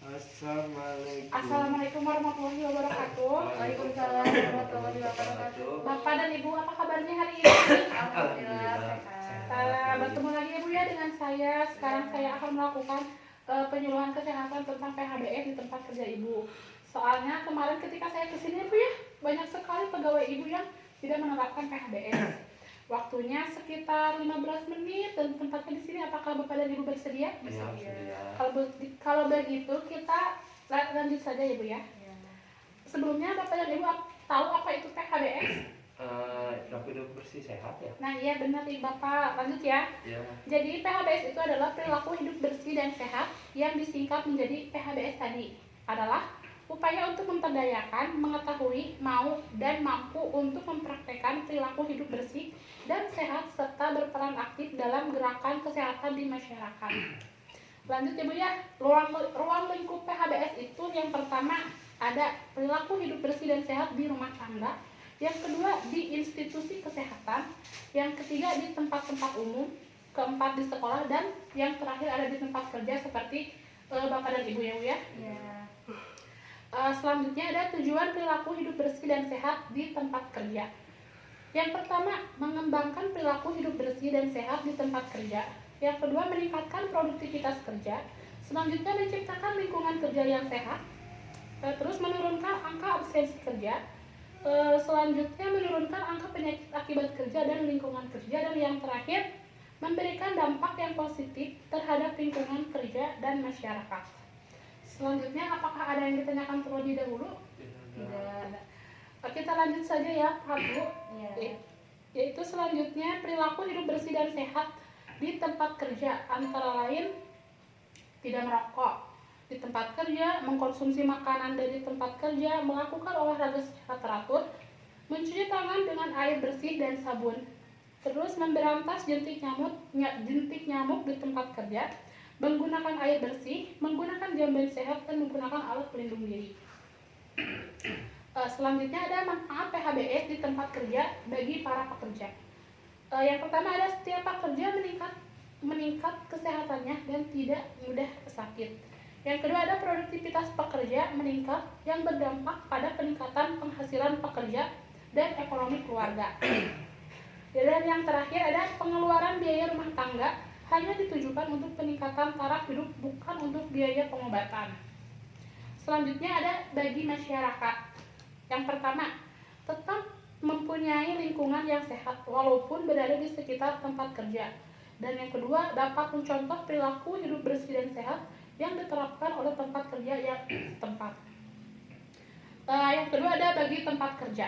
Assalamualaikum warahmatullahi wabarakatuh. Waalaikumsalam warahmatullahi wabarakatuh. Bapak dan Ibu, apa kabarnya hari ini? Alhamdulillah sehat. Bertemu lagi Ibu ya dengan saya. Sekarang saya akan melakukan penyuluhan kesehatan tentang PHBS di tempat kerja Ibu. Soalnya kemarin ketika saya kesini Ibu ya, banyak sekali pegawai Ibu yang tidak menerapkan PHBS. Waktunya sekitar 15 menit dan tempatnya di sini. Apakah Bapak dan Ibu bersedia? Bersedia. Kalau begitu kita lanjut saja ya Bu ya. Sebelumnya Bapak dan Ibu tahu apa itu PHBS? Perilaku hidup bersih sehat ya. Nah iya benar nih Bapak, lanjut ya. Jadi PHBS itu adalah perilaku hidup bersih dan sehat yang disingkat menjadi PHBS tadi. Adalah upaya untuk memperdayakan, mengetahui, mau, dan mampu untuk mempraktekkan perilaku hidup bersih dan sehat serta berperan aktif dalam gerakan kesehatan di masyarakat. Lanjut ya Bu ya, ruang lingkup PHBS itu yang pertama ada perilaku hidup bersih dan sehat di rumah tangga, yang kedua di institusi kesehatan, yang ketiga di tempat-tempat umum, keempat di sekolah, dan yang terakhir ada di tempat kerja seperti Bapak dan Ibu ya Bu ya. Selanjutnya ada tujuan perilaku hidup bersih dan sehat di tempat kerja. Yang pertama, mengembangkan perilaku hidup bersih dan sehat di tempat kerja. Yang kedua, meningkatkan produktivitas kerja. Selanjutnya, menciptakan lingkungan kerja yang sehat. Terus menurunkan angka absensi kerja. Selanjutnya, menurunkan angka penyakit akibat kerja dan lingkungan kerja. Dan yang terakhir, memberikan dampak yang positif terhadap lingkungan kerja dan masyarakat. Selanjutnya, apakah ada yang ditanyakan terlebih dahulu? Tidak. Kita lanjut saja ya, Pak Bu. Yaitu selanjutnya perilaku hidup bersih dan sehat di tempat kerja, antara lain tidak merokok di tempat kerja, mengkonsumsi makanan dari tempat kerja, melakukan olahraga secara teratur, mencuci tangan dengan air bersih dan sabun, terus memberantas jentik nyamuk di tempat kerja, menggunakan air bersih, menggunakan jamban sehat, dan menggunakan alat pelindung diri. Selanjutnya ada manfaat PHBS di tempat kerja bagi para pekerja. Yang pertama ada setiap pekerja meningkat kesehatannya dan tidak mudah sakit. Yang kedua ada produktivitas pekerja meningkat yang berdampak pada peningkatan penghasilan pekerja dan ekonomi keluarga. Dan yang terakhir ada pengeluaran biaya rumah tangga hanya ditujukan untuk peningkatan taraf hidup, bukan untuk biaya pengobatan. Selanjutnya ada bagi masyarakat. Yang pertama, tetap mempunyai lingkungan yang sehat walaupun berada di sekitar tempat kerja. Dan yang kedua, dapat mencontoh perilaku hidup bersih dan sehat yang diterapkan oleh tempat kerja yang setempat. Yang kedua ada bagi tempat kerja.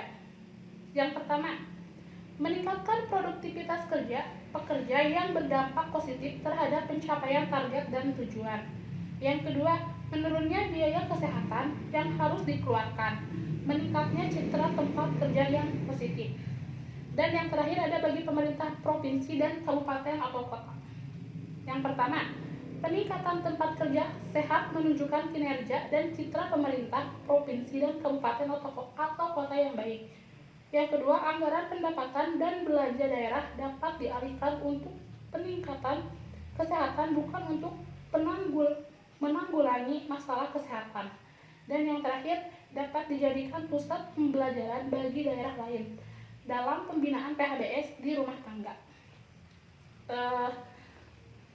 Yang pertama, meningkatkan produktivitas pekerja yang berdampak positif terhadap pencapaian target dan tujuan. Yang kedua, menurunnya biaya kesehatan yang harus dikeluarkan, meningkatnya citra tempat kerja yang positif. Dan yang terakhir ada bagi pemerintah provinsi dan kabupaten atau kota. Yang pertama, peningkatan tempat kerja sehat menunjukkan kinerja dan citra pemerintah provinsi dan kabupaten atau kota yang baik. Yang kedua, anggaran pendapatan dan belanja daerah dapat dialihkan untuk peningkatan kesehatan, bukan untuk menanggulangi masalah kesehatan. Dan yang terakhir, dapat dijadikan pusat pembelajaran bagi daerah lain dalam pembinaan PHBS di rumah tangga.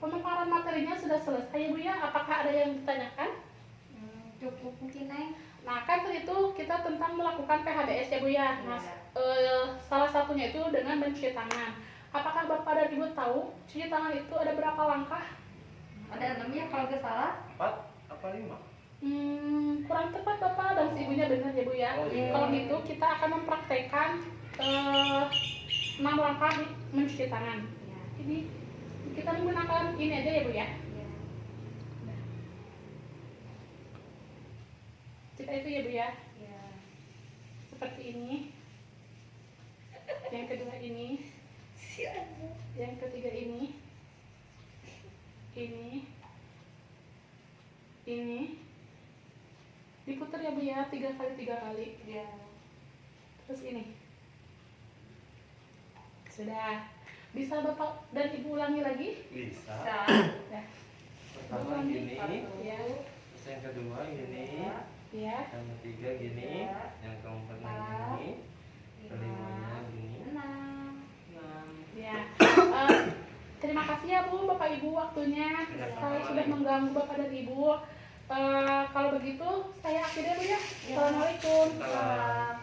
Pemaparan materinya sudah selesai Bu ya. Apakah ada yang ditanyakan? Cukup mungkin Neng. Nah kan itu kita tentang melakukan PHBS ya Bu ya. Nah, salah satunya itu dengan mencuci tangan. Apakah Bapak dan Ibu tahu cuci tangan itu ada berapa langkah? Ada 6 ya kalau nggak salah. 4 apa 5? Kurang tepat Bapak dan si Ibunya benar ya Bu ya. Kalau gitu kita akan mempraktekkan 6 langkah mencuci tangan. Jadi kita menggunakan ini aja ya Bu ya. Kita itu ya Bu ya. Seperti ini. Yang kedua ini. Yang ketiga ini. Ini. Diputar ya Bu ya, 3 kali. Terus ini. Sudah. Bisa Bapak dan Ibu ulangi lagi? Bisa. Ya. Pertama gini, Ya. Yang kedua gini, Ya. yang ketiga gini, yang keempatnya gini, kelimanya gini. 6. 6. Ya. Terima kasih ya Bu, Bapak Ibu waktunya. Saya sudah mengganggu Bapak dan Ibu. Kalau begitu saya akhiri dulu ya. Assalamualaikum. Salam.